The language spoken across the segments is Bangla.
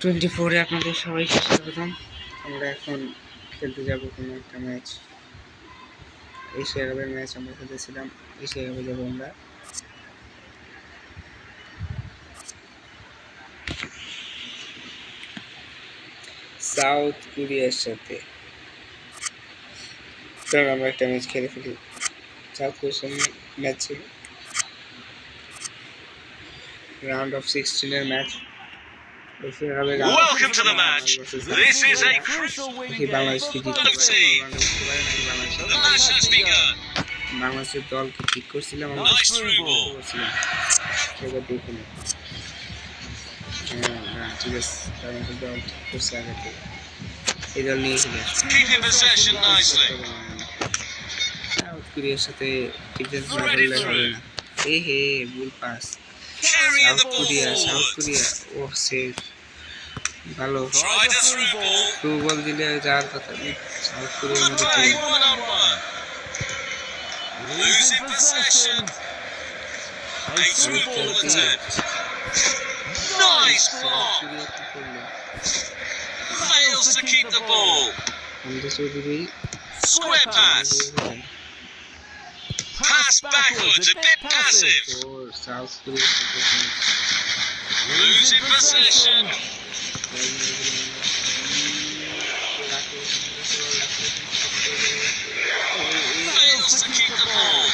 24 আপনাদের সবাইকে স্বাগতম। আমরা এখন খেলতে যাব কোনো একটা ম্যাচ, এশিয়া কাপের ম্যাচ আমরা খেলতেছিলাম। এশিয়া কাপে যাবো আমরা। সাউথ কোরিয়ার সাথে আমরা একটা ম্যাচ খেলে ফেলি। সাউথ কোরিয়ার ম্যাচ ছিল round of 16 match. Welcome to the match. This is a crucial win game for both teams. The match has begun. বাংলাদেশের দলকে ঠিক করছিলাম আমরা। Nice through ball. সেটা দেখুন। ঠিক আছে, বাংলাদেশের দল ঠিক করছে আগে থেকে। এই দল নিয়ে খেলে Keeping possession nicely. সাউথ কোরিয়ার সাথে ডিফেন্স না করলে হবে না। হে ভুল pass. Carrying the ball south forward. Korea ও সেভ ভালো Tried a through ball. Through ball দিলে যাওয়ার কথা। সাউথ কোরিয়ার Good মধ্যে play, 1-on-1. Losing possession. A through ball attempt. Nice block. Fails to keep the ball. আমাদের Chowdhury Square pass. Pass backwards, a bit passive. Or south কোরিয়ার Losing possession. Fails to keep the ball.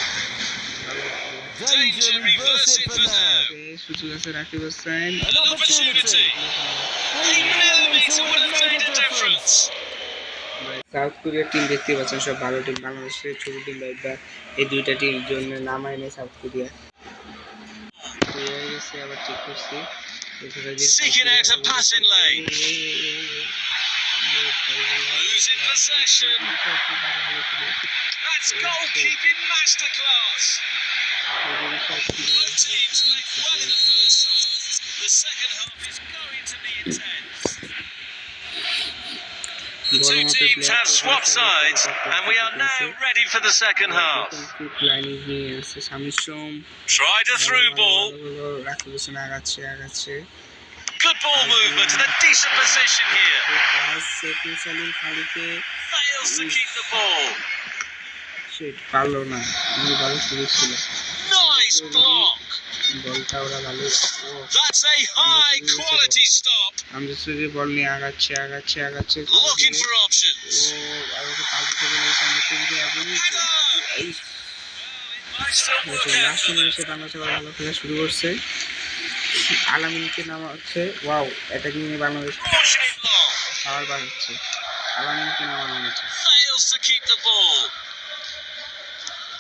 Danger, reverse it for now. সুযোগ আছে Rakib Hossain. An opportunity. A millimetre would have made a difference. South কোরিয়ার টিম দেখতে পাচ্ছেন, সব ভালো টিম। বাংলাদেশের ছোট টিম বা এই দুইটা টিম জন্য নামায় নেই সাউথ কোরিয়া। আবার ঠিক করছি। Seeking out a passing lane. Losing possession. That's goalkeeping masterclass. Both teams led well in the first half. The second half is going to be intense. The two teams have swapped sides, and we are now ready for the second half. Tried a through ball. Good ball movement and a decent position here. Fails to keep the ball. পারলো না, ভালো শুরু ছিল। Nice block. That's a high quality stop. আমরা শুধু বল নিয়ে আগাচ্ছে। Looking for options. Still work out for them. ভালো খেলা শুরু করছে। আলামিনকে নামা হচ্ছে। Wow, attacking A Bangladesh Pushing it long. পাওয়ার বাড়ছে। আলামিনকে নামানো হচ্ছে। Fails to keep the ball.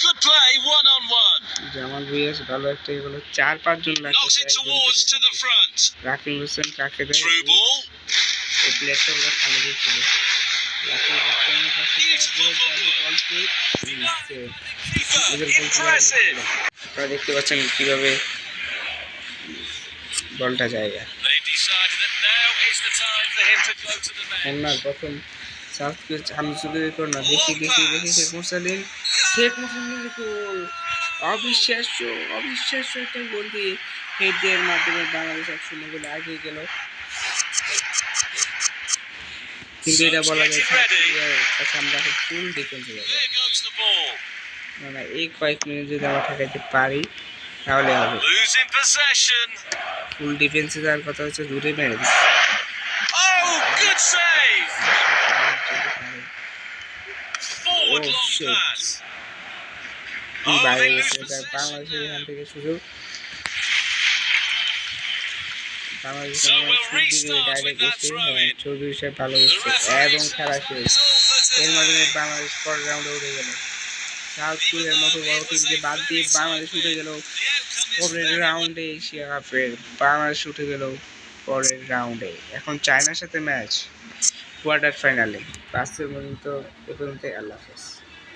Good play, 1-on-1. Jamal Bhuiyan ভালো একটা এগুলো 4-5 জন Knocks it towards to the front. Rakib Hossain কাকে দেয়? Through ball. এই প্লেয়ারটা ওরা খালি দিচ্ছিল। Impressive. আপনারা দেখতে পাচ্ছেন কিভাবে বলটা জায়গা। They've decided that now is the time for him to go to the bench. না, প্রথম সাউথ কোরিয়া আমি শুধু দেখো না, দেখি শেখ মুসালিন গোল। অবিশ্বাস্য একটা গোল দিয়ে হেডের মাধ্যমে বাংলাদেশ 1-0 গোলে এগিয়ে গেল। কিন্তু এটা বলা যায় আমরা ফুল ডিফেন্সে যাবো। মানে এই কয়েক মিনিট যদি আমরা ঠেকাইতে পারি তাহলে হবে। ফুল ডিফেন্সে যাওয়ার কথা হচ্ছে, দূরে মেরে দিচ্ছে। Oh, good save. Forward long pass. বাইরে গেছে। এটা বাংলাদেশের এখান থেকে সুযোগ। চৌধুরী সাহেব ভালো করছে এবং খেলা শেষ। এর মাধ্যমে বাংলাদেশ পরের রাউন্ডে উঠে গেল। সাউথ কোরিয়ার মতো বড় টিমকে বাদ দিয়ে বাংলাদেশ উঠে গেল পরের রাউন্ডে। এশিয়া কাপের বাংলাদেশ উঠে গেল পরের রাউন্ডে। এখন চায়নার সাথে ম্যাচ কোয়ার্টার ফাইনালে। 5 পর্যন্ত এ পর্যন্ত। আল্লাহ হাফেজ।